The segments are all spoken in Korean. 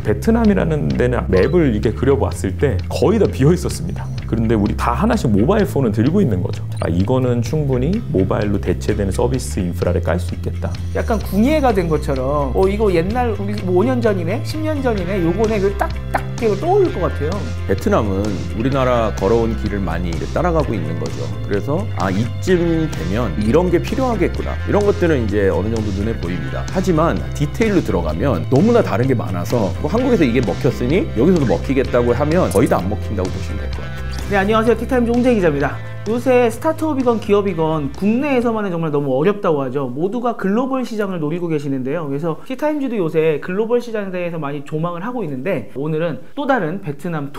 베트남이라는 데는 맵을 이렇게 그려봤을 때 거의 다 비어 있었습니다. 그런데 우리 다 하나씩 모바일 폰은 들고 있는 거죠. 이거는 충분히 모바일로 대체되는 서비스 인프라를 깔 수 있겠다. 약간 궁예가 된 것처럼 이거 옛날 우리 5년 전이네, 10년 전이네, 요거네 그 딱딱 떠오를 것 같아요. 베트남은 우리나라 걸어온 길을 많이 따라가고 있는 거죠. 그래서 이쯤 되면 이런 게 필요하겠구나. 이런 것들은 이제 어느 정도 눈에 보입니다. 하지만 디테일로 들어가면 너무나 다른 게 많아서 한국에서 이게 먹혔으니 여기서도 먹히겠다고 하면 거의 다 안 먹힌다고 보시면 될 것 같아요. 네, 안녕하세요. 티타임즈 홍재 기자입니다. 요새 스타트업이건 기업이건 국내에서만은 정말 너무 어렵다고 하죠. 모두가 글로벌 시장을 노리고 계시는데요. 그래서 티타임즈도 요새 글로벌 시장에 대해서 많이 조망을 하고 있는데, 오늘은 또 다른 베트남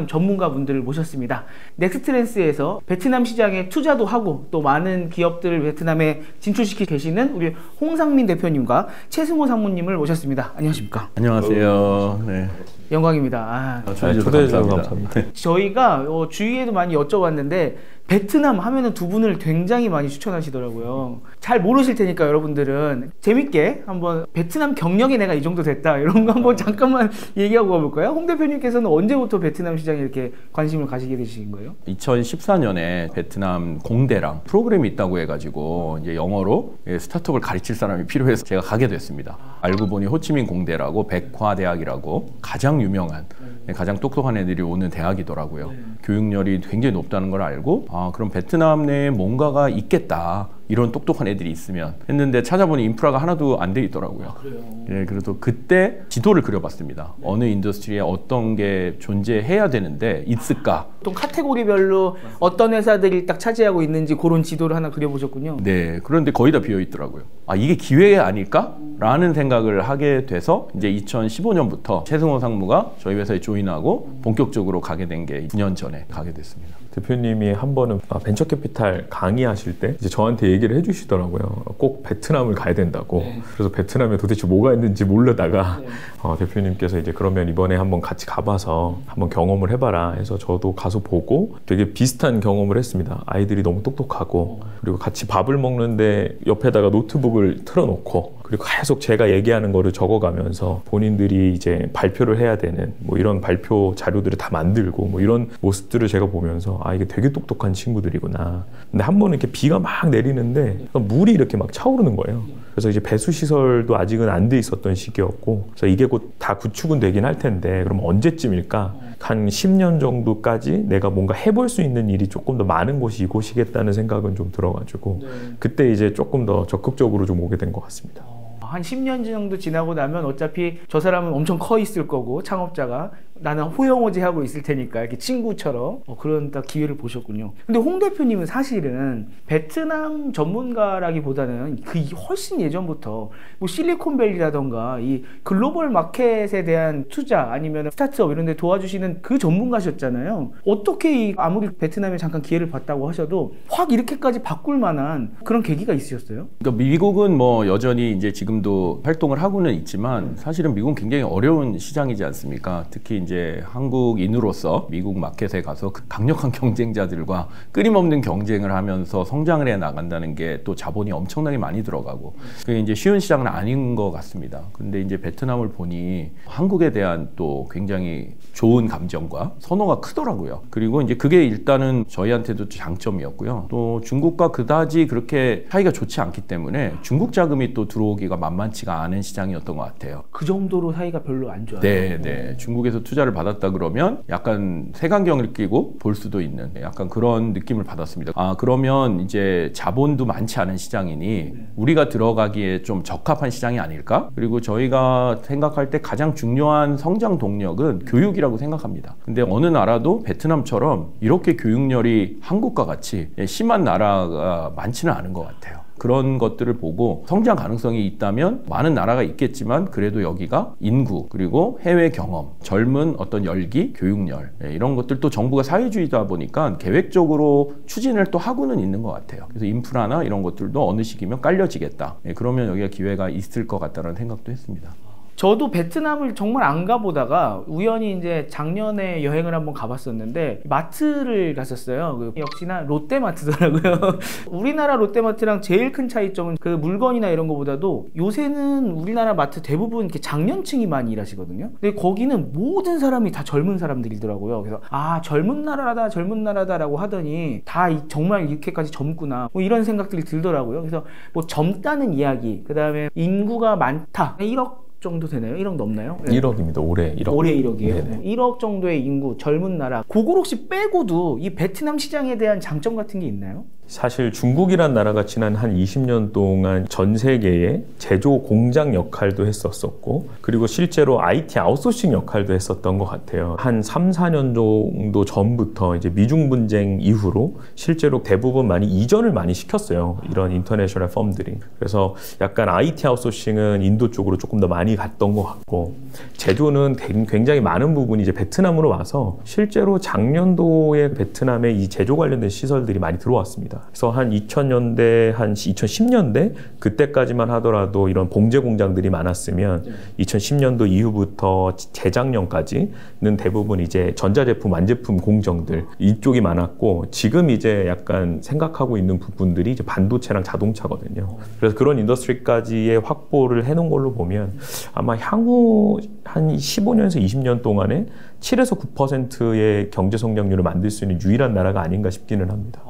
전문가분들을 모셨습니다. 넥스트랜스에서 베트남 시장에 투자도 하고 또 많은 기업들을 베트남에 진출시키고 계시는 우리 홍상민 대표님과 최승호 상무님을 모셨습니다. 안녕하십니까? 안녕하세요. 네. 영광입니다. 초대해 주셔서 감사합니다. 저희가 주위에도 많이 여쭤봤는데 베트남 하면은 두 분을 굉장히 많이 추천하시더라고요. 잘 모르실 테니까 여러분들은 재밌게 한번 베트남 경력이 내가 이 정도 됐다 이런 거 한번 잠깐만 얘기하고 가볼까요? 홍 대표님께서는 언제부터 베트남 시장에 이렇게 관심을 가지게 되신 거예요? 2014년에 베트남 공대랑 프로그램이 있다고 해가지고 이제 영어로 스타트업을 가르칠 사람이 필요해서 제가 가게 됐습니다. 알고 보니 호치민 공대라고 백화대학이라고 가장 유명한 가장 똑똑한 애들이 오는 대학이더라고요. 교육열이 굉장히 높다는 걸 알고 그럼 베트남 내에 뭔가가 있겠다. 이런 똑똑한 애들이 있으면 했는데 찾아보니 인프라가 하나도 안 돼 있더라고요. 예, 그래서 그때 지도를 그려봤습니다. 어느 인더스트리에 어떤 게 존재해야 되는데 있을까? 보통 카테고리별로 어떤 회사들이 딱 차지하고 있는지 그런 지도를 하나 그려보셨군요. 네, 그런데 거의 다 비어 있더라고요. 이게 기회 아닐까? 라는 생각을 하게 돼서 이제 2015년부터 최승호 상무가 저희 회사에 조인하고 본격적으로 가게 된 게 9년 전에 가게 됐습니다. 대표님이 한 번은 벤처캐피탈 강의하실 때 이제 저한테 얘기를 해주시더라고요. 꼭 베트남을 가야 된다고. 그래서 베트남에 도대체 뭐가 있는지 모르다가 대표님께서 이제 그러면 이번에 한번 같이 가봐서 한번 경험을 해봐라 해서 저도 가서 보고 되게 비슷한 경험을 했습니다. 아이들이 너무 똑똑하고 그리고 같이 밥을 먹는데 옆에다가 노트북을 틀어놓고 그리고 계속 제가 얘기하는 거를 적어가면서 본인들이 이제 발표를 해야 되는 뭐 이런 발표 자료들을 다 만들고 뭐 이런 모습들을 제가 보면서 이게 되게 똑똑한 친구들이구나. 근데 한 번은 이렇게 비가 막 내리는데 물이 이렇게 막 차오르는 거예요. 그래서 이제 배수 시설도 아직은 안 돼 있었던 시기였고, 그래서 이게 곧 다 구축은 되긴 할 텐데 그럼 언제쯤일까? 한 10년 정도까지 내가 뭔가 해볼 수 있는 일이 조금 더 많은 곳이 이곳이겠다는 생각은 좀 들어가지고 그때 이제 조금 더 적극적으로 좀 오게 된 것 같습니다. 한 10년 정도 지나고 나면 어차피 저 사람은 엄청 커 있을 거고 창업자가 나는 호영호제하고 있을 테니까 이렇게 친구처럼 그런 딱 기회를 보셨군요. 근데 홍 대표님은 사실은 베트남 전문가라기보다는 그 훨씬 예전부터 뭐 실리콘밸리라던가 이 글로벌 마켓에 대한 투자 아니면 스타트업 이런 데 도와주시는 그 전문가셨잖아요. 어떻게 아무리 베트남에 잠깐 기회를 봤다고 하셔도 확 이렇게까지 바꿀 만한 그런 계기가 있으셨어요? 그러니까 미국은 뭐 여전히 이제 지금도 활동을 하고는 있지만 사실은 미국은 굉장히 어려운 시장이지 않습니까? 특히 이제 한국인으로서 미국 마켓에 가서 강력한 경쟁자들과 끊임없는 경쟁을 하면서 성장을 해 나간다는 게 또 자본이 엄청나게 많이 들어가고 그게 이제 쉬운 시장은 아닌 것 같습니다. 근데 이제 베트남을 보니 한국에 대한 또 굉장히 좋은 감정과 선호가 크더라고요. 그리고 이제 그게 일단은 저희한테도 장점이었고요. 또 중국과 그다지 그렇게 사이가 좋지 않기 때문에 중국 자금이 또 들어오기가 만만치가 않은 시장이었던 것 같아요. 그 정도로 사이가 별로 안 좋아요? 네. 중국에서 투자를 받았다 그러면 약간 색안경을 끼고 볼 수도 있는 약간 그런 느낌을 받았습니다. 그러면 이제 자본도 많지 않은 시장이니 우리가 들어가기에 좀 적합한 시장이 아닐까? 그리고 저희가 생각할 때 가장 중요한 성장 동력은 교육이라고 생각합니다. 근데 어느 나라도 베트남처럼 이렇게 교육열이 한국과 같이 심한 나라가 많지는 않은 것 같아요. 그런 것들을 보고 성장 가능성이 있다면 많은 나라가 있겠지만 그래도 여기가 인구 그리고 해외 경험, 젊은 어떤 열기, 교육열 이런 것들 또 정부가 사회주의다 보니까 계획적으로 추진을 또 하고는 있는 것 같아요. 그래서 인프라나 이런 것들도 어느 시기면 깔려지겠다. 그러면 여기가 기회가 있을 것 같다는 생각도 했습니다. 저도 베트남을 정말 안 가보다가 우연히 이제 작년에 여행을 한번 가봤었는데 마트를 갔었어요. 역시나 롯데마트더라고요. 우리나라 롯데마트랑 제일 큰 차이점은 그 물건이나 이런 거보다도 요새는 우리나라 마트 대부분 이렇게 장년층이 많이 일하시거든요. 근데 거기는 모든 사람이 다 젊은 사람들이더라고요. 그래서 아, 젊은 나라다라고 하더니 다 정말 이렇게까지 젊구나 뭐 이런 생각들이 들더라고요. 그래서 뭐 젊다는 이야기, 그 다음에 인구가 많다, 1억 정도 되나요? 1억 넘나요? 1억입니다. 올해 1억. 올해 1억이에요. 네네. 1억 정도의 인구, 젊은 나라. 그걸 혹시 빼고도 이 베트남 시장에 대한 장점 같은 게 있나요? 사실 중국이란 나라가 지난 한 20년 동안 전 세계에 제조 공장 역할도 했었었고, 그리고 실제로 IT 아웃소싱 역할도 했었던 것 같아요. 한 3, 4년 정도 전부터 이제 미중 분쟁 이후로 실제로 대부분 많이 이전을 많이 시켰어요. 이런 인터내셔널 펌들이. 그래서 약간 IT 아웃소싱은 인도 쪽으로 조금 더 많이 갔던 것 같고, 제조는 굉장히 많은 부분이 이제 베트남으로 와서 실제로 작년도에 베트남에 이 제조 관련된 시설들이 많이 들어왔습니다. 그래서 한 2000년대, 한 2010년대 그때까지만 하더라도 이런 봉제 공장들이 많았으면 2010년도 이후부터 재작년까지는 대부분 이제 전자제품, 완제품 공정들 이쪽이 많았고, 지금 이제 약간 생각하고 있는 부분들이 이제 반도체랑 자동차거든요. 그래서 그런 인더스트리까지의 확보를 해놓은 걸로 보면 아마 향후 한 15년에서 20년 동안에 7에서 9%의 경제 성장률을 만들 수 있는 유일한 나라가 아닌가 싶기는 합니다.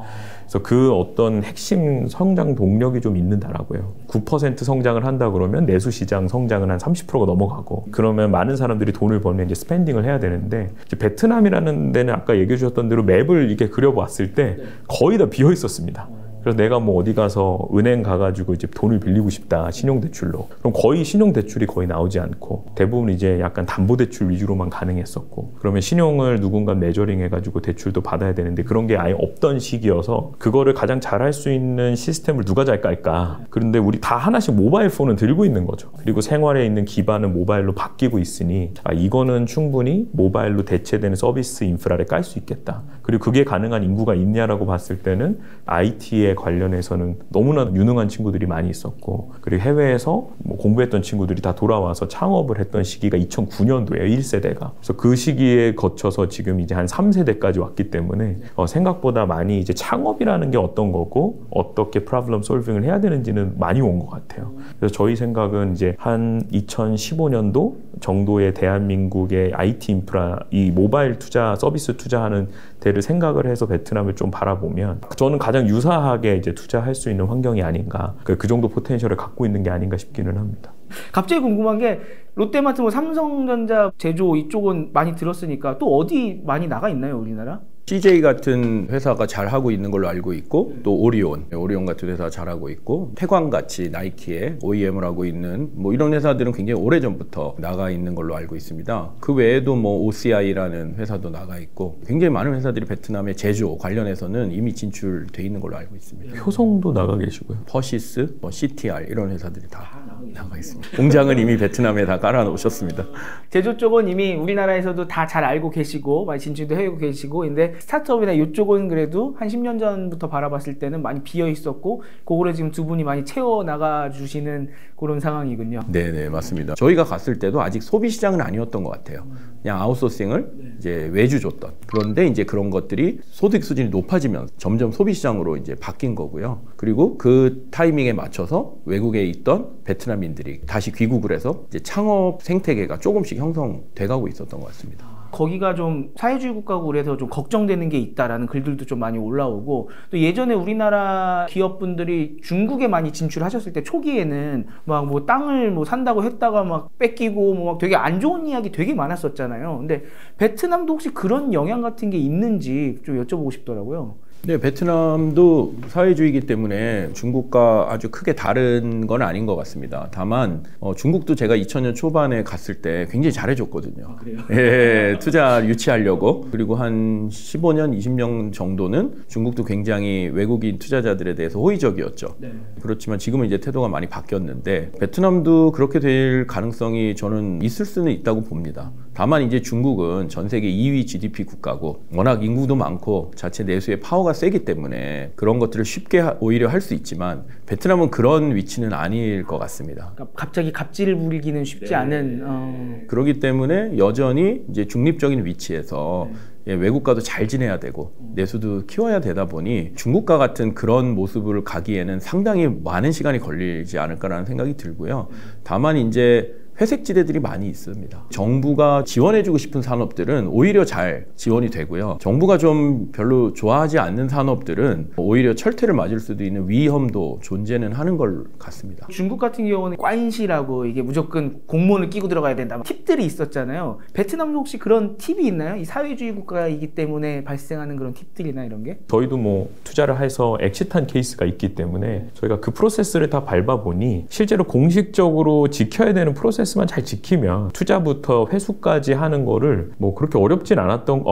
그래서 그 어떤 핵심 성장 동력이 좀 있는 나라고요. 9% 성장을 한다 그러면 내수 시장 성장은 한 30%가 넘어가고, 그러면 많은 사람들이 돈을 벌면 이제 스펜딩을 해야 되는데, 이제 베트남이라는 데는 아까 얘기해 주셨던 대로 맵을 이렇게 그려봤을 때 거의 다 비어 있었습니다. 그래서 내가 뭐 어디 가서 은행 가가지고 이제 돈을 빌리고 싶다, 신용대출로. 그럼 거의 신용대출이 거의 나오지 않고, 대부분 이제 약간 담보대출 위주로만 가능했었고, 그러면 신용을 누군가 메저링 해가지고 대출도 받아야 되는데 그런 게 아예 없던 시기여서 그거를 가장 잘할 수 있는 시스템을 누가 잘 깔까? 그런데 우리 다 하나씩 모바일 폰은 들고 있는 거죠. 그리고 생활에 있는 기반은 모바일로 바뀌고 있으니, 아, 이거는 충분히 모바일로 대체되는 서비스 인프라를 깔 수 있겠다. 그리고 그게 가능한 인구가 있냐라고 봤을 때는 IT에 관련해서는 너무나 유능한 친구들이 많이 있었고, 그리고 해외에서 뭐 공부했던 친구들이 다 돌아와서 창업을 했던 시기가 2009년도에요, 1세대가. 그래서 그 시기에 거쳐서 지금 이제 한 3세대까지 왔기 때문에 생각보다 많이 이제 창업이라는 게 어떤 거고 어떻게 프로블럼 솔빙을 해야 되는지는 많이 온 것 같아요. 그래서 저희 생각은 이제 한 2015년도 정도의 대한민국의 IT 인프라, 이 모바일 투자, 서비스 투자하는 데를 생각을 해서 베트남을 좀 바라보면 저는 가장 유사하게 이제 투자할 수 있는 환경이 아닌가, 그 정도 포텐셜을 갖고 있는 게 아닌가 싶기는 합니다. 갑자기 궁금한 게, 롯데마트, 뭐 삼성전자 제조 이쪽은 많이 들었으니까 또 어디 많이 나가 있나요, 우리나라? CJ 같은 회사가 잘하고 있는 걸로 알고 있고, 또 오리온 같은 회사가 잘하고 있고, 태광같이 나이키에 OEM을 하고 있는 뭐 이런 회사들은 굉장히 오래전부터 나가 있는 걸로 알고 있습니다. 그 외에도 뭐 OCI라는 회사도 나가 있고, 굉장히 많은 회사들이 베트남의 제조 관련해서는 이미 진출돼 있는 걸로 알고 있습니다. 효성도 나가 계시고요. 퍼시스, 뭐 CTR 이런 회사들이 다 나가 있습니다. 공장은 이미 베트남에 다 깔아놓으셨습니다. 제조 쪽은 이미 우리나라에서도 다 잘 알고 계시고 많이 진출도 해오고 계시고, 근데 스타트업이나 이쪽은 그래도 한 10년 전부터 바라봤을 때는 많이 비어 있었고, 그거를 지금 두 분이 많이 채워 나가 주시는 그런 상황이군요. 네네, 맞습니다. 저희가 갔을 때도 아직 소비 시장은 아니었던 것 같아요. 그냥 아웃소싱을 이제 외주 줬던. 그런데 이제 그런 것들이 소득 수준이 높아지면서 점점 소비 시장으로 이제 바뀐 거고요. 그리고 그 타이밍에 맞춰서 외국에 있던 베트남인들이 다시 귀국을 해서 이제 창업 생태계가 조금씩 형성돼가고 있었던 것 같습니다. 거기가 좀 사회주의 국가고 그래서 좀 걱정되는 게 있다라는 글들도 좀 많이 올라오고, 또 예전에 우리나라 기업분들이 중국에 많이 진출하셨을 때 초기에는 막 뭐 땅을 뭐 산다고 했다가 막 뺏기고 뭐 막 되게 안 좋은 이야기 되게 많았었잖아요. 근데 베트남도 혹시 그런 영향 같은 게 있는지 좀 여쭤보고 싶더라고요. 네, 베트남도 사회주의이기 때문에 중국과 아주 크게 다른 건 아닌 것 같습니다. 다만 중국도 제가 2000년 초반에 갔을 때 굉장히 잘해줬거든요. 아, 그래요? 예, 투자 유치하려고. 그리고 한 15년, 20년 정도는 중국도 굉장히 외국인 투자자들에 대해서 호의적이었죠. 네. 그렇지만 지금은 이제 태도가 많이 바뀌었는데, 베트남도 그렇게 될 가능성이 저는 있을 수는 있다고 봅니다. 다만 이제 중국은 전 세계 2위 GDP 국가고 워낙 인구도 많고 자체 내수의 파워가 파워가 세기 때문에 그런 것들을 쉽게 오히려 할 수 있지만 베트남은 그런 위치는 아닐 것 같습니다. 그러니까 갑자기 갑질을 부리기는 쉽지 않은. 그렇기 때문에 여전히 이제 중립적인 위치에서 외국과도 잘 지내야 되고 내수도 키워야 되다 보니 중국과 같은 그런 모습을 가기에는 상당히 많은 시간이 걸리지 않을까라는 생각이 들고요. 다만 이제 회색지대들이 많이 있습니다. 정부가 지원해주고 싶은 산업들은 오히려 잘 지원이 되고요. 정부가 좀 별로 좋아하지 않는 산업들은 오히려 철퇴를 맞을 수도 있는 위험도 존재는 하는 걸 같습니다. 중국 같은 경우는 관시라고 이게 무조건 공무원을 끼고 들어가야 된다 팁들이 있었잖아요. 베트남도 혹시 그런 팁이 있나요? 이 사회주의 국가이기 때문에 발생하는 그런 팁들이나 이런 게? 저희도 뭐 투자를 해서 엑시트한 케이스가 있기 때문에 저희가 그 프로세스를 다 밟아보니 실제로 공식적으로 지켜야 되는 프로세스만 잘 지키면 투자부터 회수까지 하는 거를 뭐 그렇게 어렵진 않았던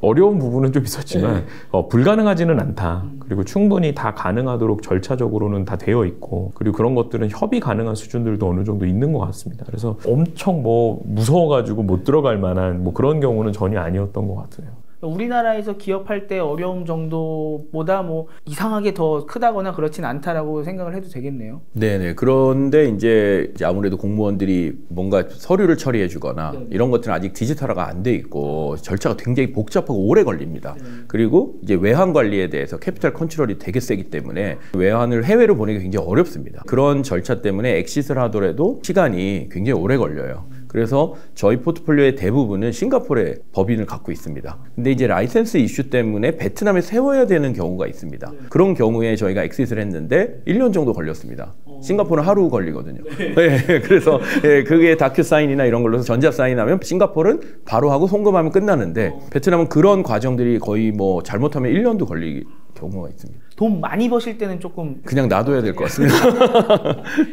어려운 부분은 좀 있었지만 불가능하지는 않다. 그리고 충분히 다 가능하도록 절차적으로는 다 되어 있고 그리고 그런 것들은 협의 가능한 수준들도 어느 정도 있는 것 같습니다. 그래서 엄청 뭐 무서워가지고 못 들어갈 만한 뭐 그런 경우는 전혀 아니었던 것 같아요. 우리나라에서 기업할 때 어려움 정도보다 뭐 이상하게 더 크다거나 그렇진 않다라고 생각을 해도 되겠네요. 네네. 그런데 이제 아무래도 공무원들이 뭔가 서류를 처리해 주거나 이런 것들은 아직 디지털화가 안 돼 있고 절차가 굉장히 복잡하고 오래 걸립니다. 그리고 이제 외환 관리에 대해서 캐피탈 컨트롤이 되게 세기 때문에 외환을 해외로 보내기 굉장히 어렵습니다. 그런 절차 때문에 엑시트를 하더라도 시간이 굉장히 오래 걸려요. 그래서 저희 포트폴리오의 대부분은 싱가포르의 법인을 갖고 있습니다. 근데 이제 라이센스 이슈 때문에 베트남에 세워야 되는 경우가 있습니다. 그런 경우에 저희가 엑시트를 했는데 1년 정도 걸렸습니다. 싱가포르는 하루 걸리거든요. 네, 그래서 그게 다큐 사인이나 이런 걸로 전자 사인하면 싱가포르는 바로 하고 송금하면 끝나는데 베트남은 그런 과정들이 거의 뭐 잘못하면 1년도 걸리기 경우가 있습니다. 돈 많이 버실 때는 조금 그냥 놔둬야 될 것 같습니다.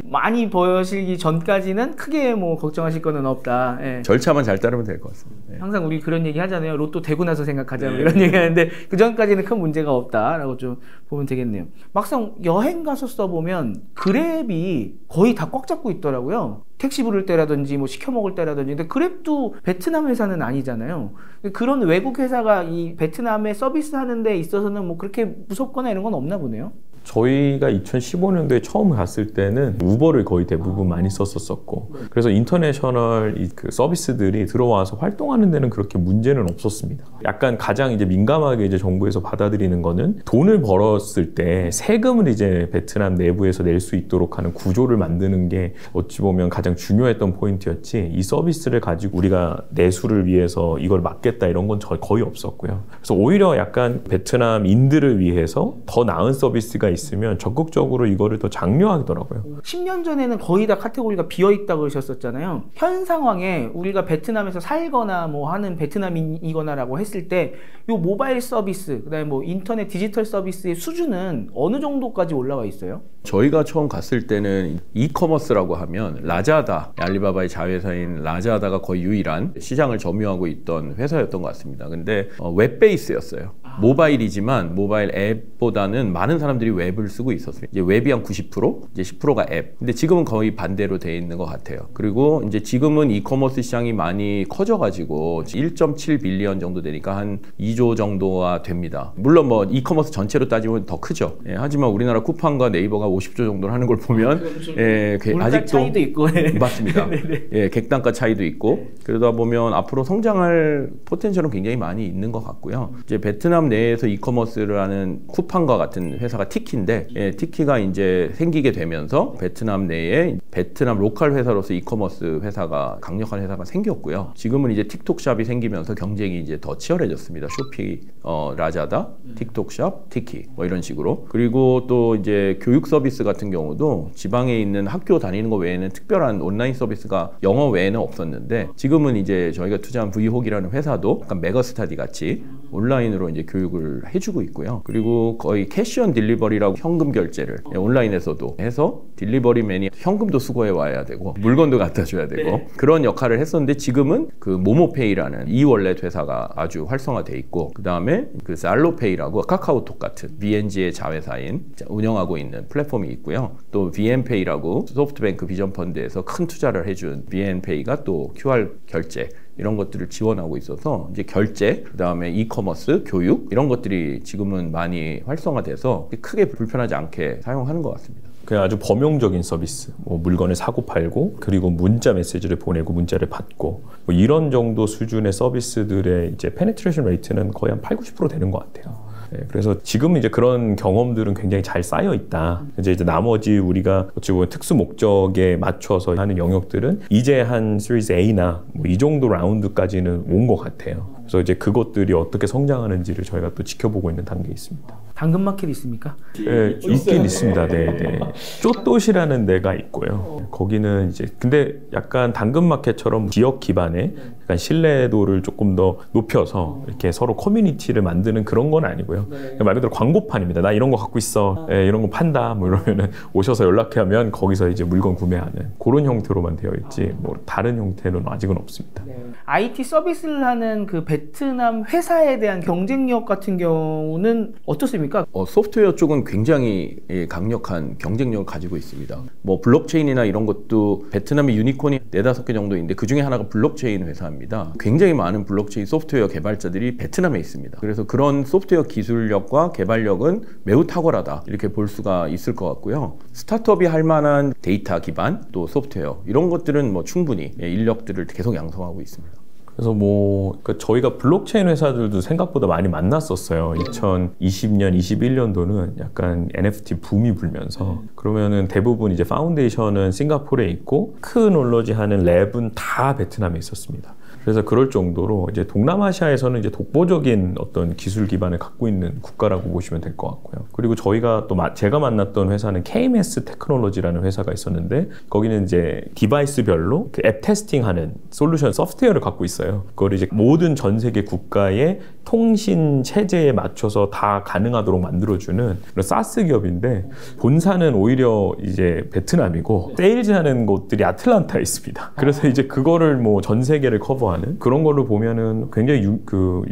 많이 버시기 전까지는 크게 뭐 걱정하실 거는 없다. 예. 절차만 잘 따르면 될 것 같습니다. 네. 항상 우리 그런 얘기 하잖아요. 로또 되고 나서 생각하자 이런 얘기 하는데 그 전까지는 큰 문제가 없다라고 좀 보면 되겠네요. 막상 여행 가서 써보면 그랩이 거의 다 꽉 잡고 있더라고요. 택시 부를 때라든지 뭐 시켜 먹을 때라든지. 근데 그랩도 베트남 회사는 아니잖아요. 그런 외국 회사가 이 베트남에 서비스 하는 데 있어서는 뭐 그렇게 무섭거나 이런 건 없나 보네요. 저희가 2015년도에 처음 갔을 때는 우버를 거의 대부분 많이 썼었고 그래서 인터내셔널 그 서비스들이 들어와서 활동하는 데는 그렇게 문제는 없었습니다. 약간 가장 이제 민감하게 이제 정부에서 받아들이는 거는 돈을 벌었을 때 세금을 이제 베트남 내부에서 낼 수 있도록 하는 구조를 만드는 게 어찌 보면 가장 중요했던 포인트였지 이 서비스를 가지고 우리가 내수를 위해서 이걸 막겠다 이런 건 거의 없었고요. 그래서 오히려 약간 베트남인들을 위해서 더 나은 서비스가 있으면 적극적으로 이거를 더 장려하더라고요. 10년 전에는 거의 다 카테고리가 비어있다 그러셨었잖아요. 현 상황에 우리가 베트남에서 살거나 뭐 하는 베트남인이거나라고 했을 때 이 모바일 서비스, 그다음에 뭐 인터넷 디지털 서비스의 수준은 어느 정도까지 올라와 있어요? 저희가 처음 갔을 때는 이커머스라고 하면 라자다, 알리바바의 자회사인 라자다가 거의 유일한 시장을 점유하고 있던 회사였던 것 같습니다. 근데 웹 베이스였어요. 모바일이지만 모바일 앱보다는 많은 사람들이 웹을 쓰고 있었어요. 이제 웹이 한 90%, 이제 10%가 앱. 근데 지금은 거의 반대로 돼 있는 것 같아요. 그리고 이제 지금은 이커머스 시장이 많이 커져가지고 1.7 빌리언 정도 되니까 한 2조 정도가 됩니다. 물론 뭐 이커머스 전체로 따지면 더 크죠. 예, 하지만 우리나라 쿠팡과 네이버가 50조 정도를 하는 걸 보면 아직도 차이도 있고 맞습니다. 예, 객단가 차이도 있고 그러다 보면 앞으로 성장할 포텐셜은 굉장히 많이 있는 것 같고요. 이제 베트남 내에서 이커머스를 하는 쿠팡과 같은 회사가 티키인데 티키가 이제 생기게 되면서 베트남 내에 베트남 로컬 회사로서 이커머스 회사가 강력한 회사가 생겼고요. 지금은 이제 틱톡샵이 생기면서 경쟁이 이제 더 치열해졌습니다. 쇼피, 라자다, 틱톡샵, 티키 뭐 이런 식으로. 그리고 또 이제 교육 서비스 같은 경우도 지방에 있는 학교 다니는 거 외에는 특별한 온라인 서비스가 영어 외에는 없었는데 지금은 이제 저희가 투자한 브이혹이라는 회사도 약간 메가스터디 같이 온라인으로 이제 교육을 해주고 있고요. 그리고 거의 캐시 온 딜리버리라고 현금 결제를 온라인에서도 해서 딜리버리맨이 현금도 수거해 와야 되고 물건도 갖다 줘야 되고 그런 역할을 했었는데 지금은 그 모모페이라는 이월렛 회사가 아주 활성화돼 있고 그 다음에 그 살로페이라고 카카오톡 같은 BNG의 자회사인 운영하고 있는 플랫폼이 있고요. 또 VN페이라고 소프트뱅크 비전펀드에서 큰 투자를 해준 VN페이가 또 QR 결제 이런 것들을 지원하고 있어서 이제 결제, 그다음에 이커머스, 교육 이런 것들이 지금은 많이 활성화돼서 크게 불편하지 않게 사용하는 것 같습니다. 그냥 아주 범용적인 서비스, 뭐 물건을 사고 팔고 그리고 문자 메시지를 보내고 문자를 받고 뭐 이런 정도 수준의 서비스들의 이제 페네트레이션 레이트는 거의 한 80-90% 되는 것 같아요. 네, 그래서 지금은 이제 그런 경험들은 굉장히 잘 쌓여 있다. 이제 나머지 우리가 어찌 보면 특수 목적에 맞춰서 하는 영역들은 이제 한 시리즈 A나 뭐 이 정도 라운드까지는 온 것 같아요. 그래서 이제 그것들이 어떻게 성장하는지를 저희가 또 지켜보고 있는 단계에 있습니다. 당근마켓 있습니까? 네, 있긴 있습니다. 네, 네. 쪼또시라는 데가 있고요. 거기는 이제 근데 약간 당근마켓처럼 지역 기반의 약간 신뢰도를 조금 더 높여서 이렇게 서로 커뮤니티를 만드는 그런 건 아니고요. 말 그대로 광고판입니다. 나 이런 거 갖고 있어, 네, 이런 거 판다. 뭐 이러면은 오셔서 연락하면 거기서 이제 물건 구매하는 그런 형태로만 되어 있지 뭐 다른 형태는 아직은 없습니다. IT 서비스를 하는 그 베트남 회사에 대한 경쟁력 같은 경우는 어떻습니까? 소프트웨어 쪽은 굉장히 강력한 경쟁력을 가지고 있습니다. 뭐 블록체인이나 이런 것도 베트남의 유니콘이 4-5개 정도 있는데 그 중에 하나가 블록체인 회사입니다. 굉장히 많은 블록체인 소프트웨어 개발자들이 베트남에 있습니다. 그래서 그런 소프트웨어 기술력과 개발력은 매우 탁월하다 이렇게 볼 수가 있을 것 같고요. 스타트업이 할 만한 데이터 기반 또 소프트웨어 이런 것들은 뭐 충분히 인력들을 계속 양성하고 있습니다. 그래서 뭐 그러니까 저희가 블록체인 회사들도 생각보다 많이 만났었어요. 2020년, 21년도는 약간 NFT 붐이 불면서 그러면은 대부분 이제 파운데이션은 싱가포르에 있고 크놀로지 하는 랩은 다 베트남에 있었습니다. 그래서 그럴 정도로 이제 동남아시아에서는 이제 독보적인 어떤 기술 기반을 갖고 있는 국가라고 보시면 될 것 같고요. 그리고 저희가 또 제가 만났던 회사는 KMS 테크놀로지라는 회사가 있었는데 거기는 이제 디바이스별로 그 앱 테스팅하는 솔루션 소프트웨어를 갖고 있어요. 그걸 이제 모든 전 세계 국가의 통신 체제에 맞춰서 다 가능하도록 만들어주는 그런 사스 기업인데 본사는 오히려 이제 베트남이고 세일즈하는 곳들이 아틀란타에 있습니다. 그래서 이제 그거를 뭐 전 세계를 커버하는 그런 걸로 보면은 굉장히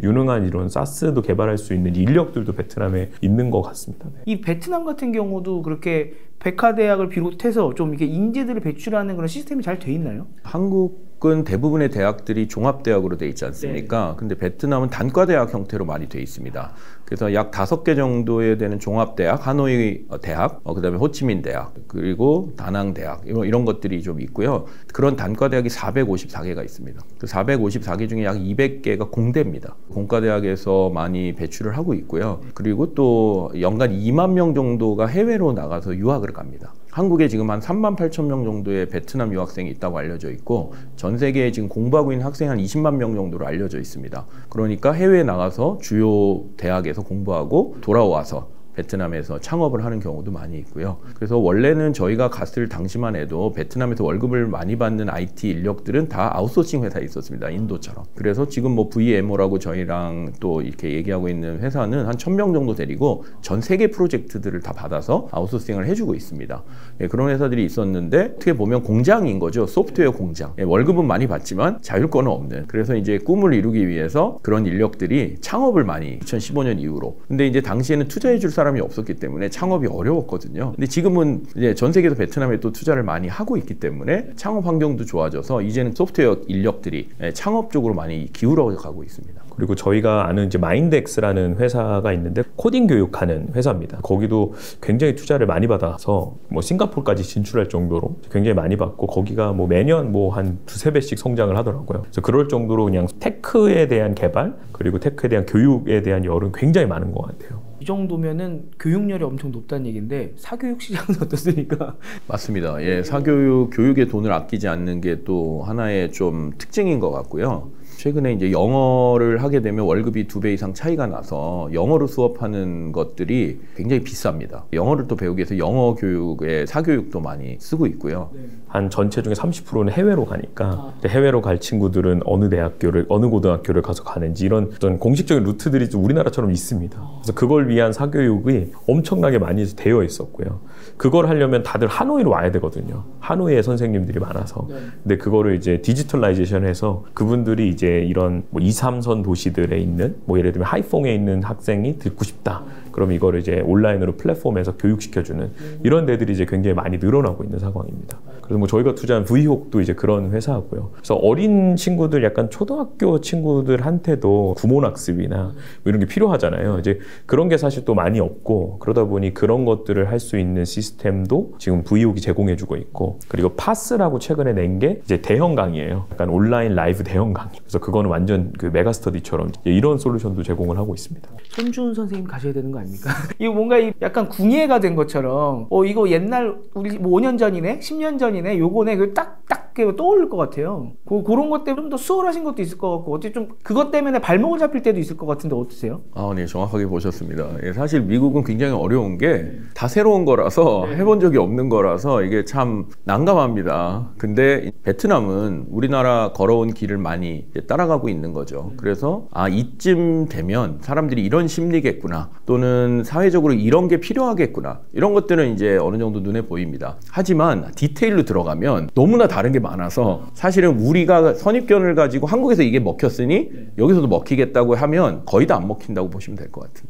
유능한 이런 사스도 개발할 수 있는 인력들도 베트남에 있는 것 같습니다. 네. 이 베트남 같은 경우도 그렇게 백화대학을 비롯해서 좀 이렇게 인재들을 배출하는 그런 시스템이 잘 돼 있나요? 한국은 대부분의 대학들이 종합대학으로 돼 있지 않습니까? 근데 베트남은 단과대학 형태로 많이 돼 있습니다. 그래서 약 5개 정도에 되는 종합대학, 하노이 대학, 그다음에 호치민 대학, 그리고 다낭 대학 이런 것들이 좀 있고요. 그런 단과대학이 454개가 있습니다. 그 454개 중에 약 200개가 공대입니다. 공과대학에서 많이 배출을 하고 있고요. 그리고 또 연간 2만 명 정도가 해외로 나가서 유학을 갑니다. 한국에 지금 한 38,000명 정도의 베트남 유학생이 있다고 알려져 있고 전 세계에 지금 공부하고 있는 학생이 한 20만 명 정도로 알려져 있습니다. 그러니까 해외에 나가서 주요 대학에서 공부하고 돌아와서 베트남에서 창업을 하는 경우도 많이 있고요. 그래서 원래는 저희가 갔을 당시만 해도 베트남에서 월급을 많이 받는 IT 인력들은 다 아웃소싱 회사에 있었습니다. 인도처럼. 그래서 지금 뭐 VMO라고 저희랑 또 이렇게 얘기하고 있는 회사는 한 1,000명 정도 데리고 전 세계 프로젝트들을 다 받아서 아웃소싱을 해주고 있습니다. 그런 회사들이 있었는데 어떻게 보면 공장인 거죠. 소프트웨어 공장. 월급은 많이 받지만 자율권은 없는. 그래서 이제 꿈을 이루기 위해서 그런 인력들이 창업을 많이 2015년 이후로. 근데 이제 당시에는 투자해 줄 사람이 없었기 때문에 창업이 어려웠거든요. 근데 지금은 이제 전 세계에서 베트남에 또 투자를 많이 하고 있기 때문에 창업 환경도 좋아져서 이제는 소프트웨어 인력들이 창업 쪽으로 많이 기울어 가고 있습니다. 그리고 저희가 아는 이제 마인드엑스라는 회사가 있는데 코딩 교육하는 회사입니다. 거기도 굉장히 투자를 많이 받아서 뭐 싱가포르까지 진출할 정도로 굉장히 많이 받고 거기가 뭐 매년 뭐 한 2-3배씩 성장을 하더라고요. 그래서 그럴 정도로 그냥 테크에 대한 개발 그리고 테크에 대한 교육에 대한 열은 굉장히 많은 것 같아요. 이 정도면은 교육열이 엄청 높다는 얘기인데 사교육 시장은 어떻습니까? 맞습니다. 예, 사교육, 교육에 돈을 아끼지 않는 게 또 하나의 좀 특징인 것 같고요. 최근에 이제 영어를 하게 되면 월급이 2배 이상 차이가 나서 영어로 수업하는 것들이 굉장히 비쌉니다. 영어를 또 배우기 위해서 영어 교육에 사교육도 많이 쓰고 있고요. 한 전체 중에 30%는 해외로 가니까 해외로 갈 친구들은 어느 대학교를 어느 고등학교를 가서 가는지 이런 어떤 공식적인 루트들이 좀 우리나라처럼 있습니다. 그래서 그걸 위한 사교육이 엄청나게 많이 되어 있었고요. 그걸 하려면 다들 하노이로 와야 되거든요. 하노이에 선생님들이 많아서. 근데 그거를 이제 디지털라이제이션해서 그분들이 이제 이런 뭐 2, 3선 도시들에 있는 뭐 예를 들면 하이퐁에 있는 학생이 듣고 싶다. 그럼 이거를 이제 온라인으로 플랫폼에서 교육시켜주는 이런 데들이 이제 굉장히 많이 늘어나고 있는 상황입니다. 그래서 뭐 저희가 투자한 V혹도 이제 그런 회사고요. 그래서 어린 친구들, 약간 초등학교 친구들한테도 구몬학습이나 뭐 이런 게 필요하잖아요. 이제 그런 게 사실 또 많이 없고, 그러다 보니 그런 것들을 할 수 있는 시스템도 지금 V혹이 제공해주고 있고, 그리고 파스라고 최근에 낸 게 이제 대형 강의예요. 약간 온라인 라이브 대형 강의. 그래서 그거는 완전 그 메가스터디처럼 이런 솔루션도 제공을 하고 있습니다. 손주훈 선생님 가셔야 되는 거 아닙니까? 이거 뭔가 약간 궁예가 된 것처럼 이거 옛날 우리 뭐 5년 전이네, 10년 전이네, 요거네, 그 딱딱 떠오를 것 같아요. 그런 것 때문에 좀 더 수월하신 것도 있을 것 같고, 어떻게 좀 그것 때문에 발목을 잡힐 때도 있을 것 같은데 어떠세요? 네, 정확하게 보셨습니다. 사실 미국은 굉장히 어려운 게 다 새로운 거라서 해본 적이 없는 거라서 이게 참 난감합니다. 근데 베트남은 우리나라 걸어온 길을 많이 따라가고 있는 거죠. 그래서 이쯤 되면 사람들이 이런 심리겠구나, 또는 사회적으로 이런 게 필요하겠구나, 이런 것들은 이제 어느 정도 눈에 보입니다. 하지만 디테일로 들어가면 너무나 다른 게 많아서 사실은 우리가 선입견을 가지고 한국에서 이게 먹혔으니 여기서도 먹히겠다고 하면 거의 다 안 먹힌다고 보시면 될 것 같아요.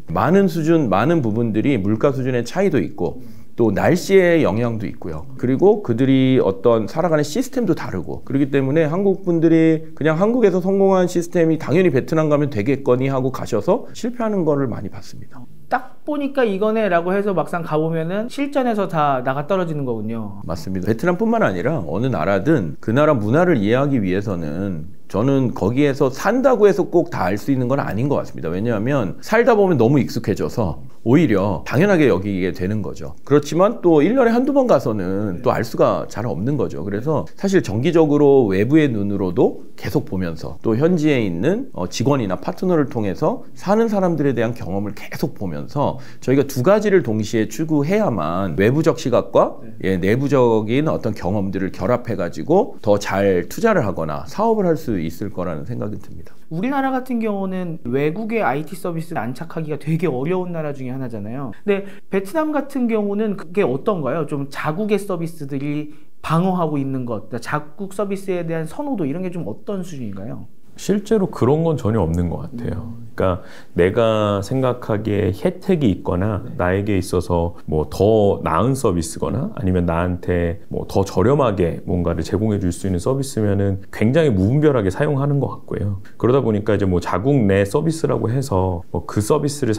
많은 부분들이 물가 수준의 차이도 있고, 또 날씨의 영향도 있고요. 그리고 그들이 어떤 살아가는 시스템도 다르고, 그렇기 때문에 한국 분들이 그냥 한국에서 성공한 시스템이 당연히 베트남 가면 되겠거니 하고 가셔서 실패하는 거를 많이 봤습니다. 딱 보니까 이거네 라고 해서 막상 가보면은 실전에서 다 나가 떨어지는 거군요. 맞습니다. 베트남뿐만 아니라 어느 나라든 그 나라 문화를 이해하기 위해서는 저는 거기에서 산다고 해서 꼭 다 알 수 있는 건 아닌 것 같습니다. 왜냐하면 살다 보면 너무 익숙해져서 오히려 당연하게 여기게 되는 거죠. 그렇지만 또 1년에 한두 번 가서는 또 알 수가 잘 없는 거죠. 그래서 사실 정기적으로 외부의 눈으로도 계속 보면서, 또 현지에 있는 직원이나 파트너를 통해서 사는 사람들에 대한 경험을 계속 보면서 저희가 두 가지를 동시에 추구해야만 외부적 시각과 내부적인 어떤 경험들을 결합해가지고 더 잘 투자를 하거나 사업을 할 수 있을 거라는 생각이 듭니다. 우리나라 같은 경우는 외국의 IT 서비스를 안착하기가 되게 어려운 나라 중에 하나잖아요. 근데 베트남 같은 경우는 그게 어떤가요? 좀 자국의 서비스들이 방어하고 있는 것, 자국 서비스에 대한 선호도, 이런 게 좀 어떤 수준인가요? 실제로 그런 건 전혀 없는 것 같아요. 그러니까 내가 생각하기에 혜택이 있거나 나에게 있어서 뭐 더 나은 서비스거나 아니면 나한테 뭐 더 저렴하게 뭔가를 제공해 줄 수 있는 서비스면은 굉장히 무분별하게 사용하는 것 같고요. 그러다 보니까 이제 뭐 자국 내 서비스라고 해서 뭐 그 서비스를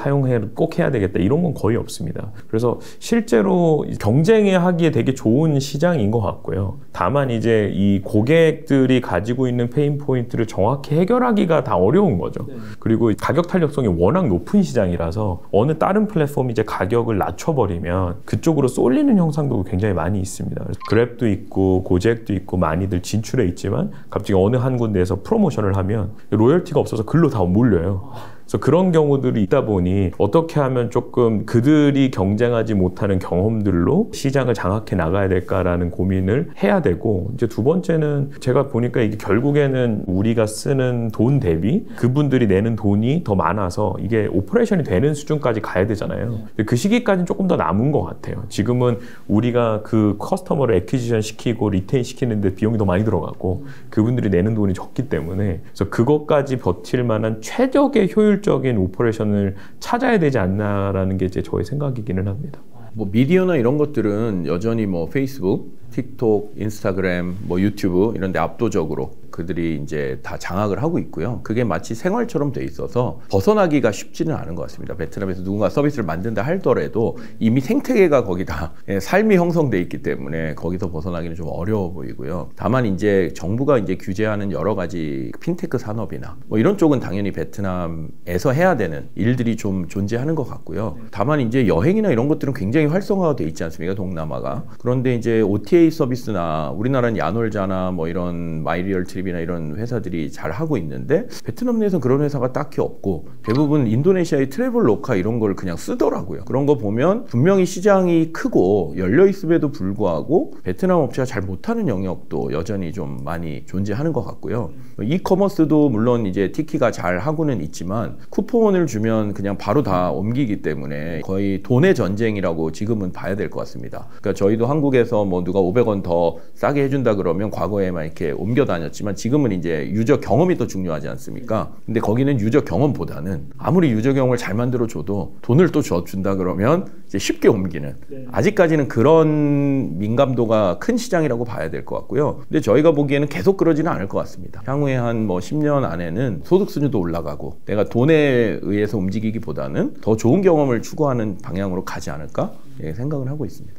꼭 해야 되겠다, 이런 건 거의 없습니다. 그래서 실제로 경쟁하기에 되게 좋은 시장인 것 같고요. 다만 이제 이 고객들이 가지고 있는 페인 포인트를 정확히 해결하기가 다 어려운 거죠. 그리고 가격 탄력성이 워낙 높은 시장이라서 어느 다른 플랫폼이 이제 가격을 낮춰버리면 그쪽으로 쏠리는 형상도 굉장히 많이 있습니다. 그랩도 있고 고잭도 있고 많이들 진출해 있지만 갑자기 어느 한 군데에서 프로모션을 하면 로열티가 없어서 글로 다 몰려요. 그래서 그런 경우들이 있다 보니 어떻게 하면 조금 그들이 경쟁하지 못하는 경험들로 시장을 장악해 나가야 될까라는 고민을 해야 되고, 이제 두 번째는 제가 보니까 이게 결국에는 우리가 쓰는 돈 대비 그분들이 내는 돈이 더 많아서 이게 오퍼레이션이 되는 수준까지 가야 되잖아요. 근데 그 시기까지는 조금 더 남은 것 같아요. 지금은 우리가 그 커스터머를 애퀴지션 시키고 리테인 시키는데 비용이 더 많이 들어가고 그분들이 내는 돈이 적기 때문에, 그래서 그것까지 버틸 만한 최적의 효율적인 오퍼레이션을 찾아야 되지 않나라는 게 이제 저의 생각이기는 합니다. 뭐 미디어나 이런 것들은 여전히 뭐 페이스북, 틱톡, 인스타그램, 뭐 유튜브 이런 데 압도적으로 그들이 이제 다 장악을 하고 있고요. 그게 마치 생활처럼 돼 있어서 벗어나기가 쉽지는 않은 것 같습니다. 베트남에서 누군가 서비스를 만든다 하더라도 이미 생태계가 거기다 삶이 형성돼 있기 때문에 거기서 벗어나기는 좀 어려워 보이고요. 다만 이제 정부가 이제 규제하는 여러 가지 핀테크 산업이나 뭐 이런 쪽은 당연히 베트남에서 해야 되는 일들이 좀 존재하는 것 같고요. 다만 이제 여행이나 이런 것들은 굉장히 활성화가 돼 있지 않습니까? 동남아가. 그런데 이제 OTA 서비스나 우리나라는 야놀자나 뭐 이런 마이리얼 트립이나 이런 회사들이 잘 하고 있는데 베트남 내에서는 그런 회사가 딱히 없고 대부분 인도네시아의 트래블로카 이런 걸 그냥 쓰더라고요. 그런 거 보면 분명히 시장이 크고 열려 있음에도 불구하고 베트남 업체가 잘 못하는 영역도 여전히 좀 많이 존재하는 것 같고요. 이커머스도 물론 이제 티키가 잘 하고는 있지만 쿠폰을 주면 그냥 바로 다 옮기기 때문에 거의 돈의 전쟁이라고 지금은 봐야 될 것 같습니다. 그러니까 저희도 한국에서 뭐 누가 500원 더 싸게 해준다 그러면 과거에만 이렇게 옮겨 다녔지만 지금은 이제 유저 경험이 더 중요하지 않습니까? 근데 거기는 유저 경험보다는 아무리 유저 경험을 잘 만들어줘도 돈을 또 줘준다 그러면 이제 쉽게 옮기는 아직까지는 그런 민감도가 큰 시장이라고 봐야 될 것 같고요. 근데 저희가 보기에는 계속 그러지는 않을 것 같습니다. 향후에 한 뭐 10년 안에는 소득 수준도 올라가고 내가 돈에 의해서 움직이기보다는 더 좋은 경험을 추구하는 방향으로 가지 않을까 생각을 하고 있습니다.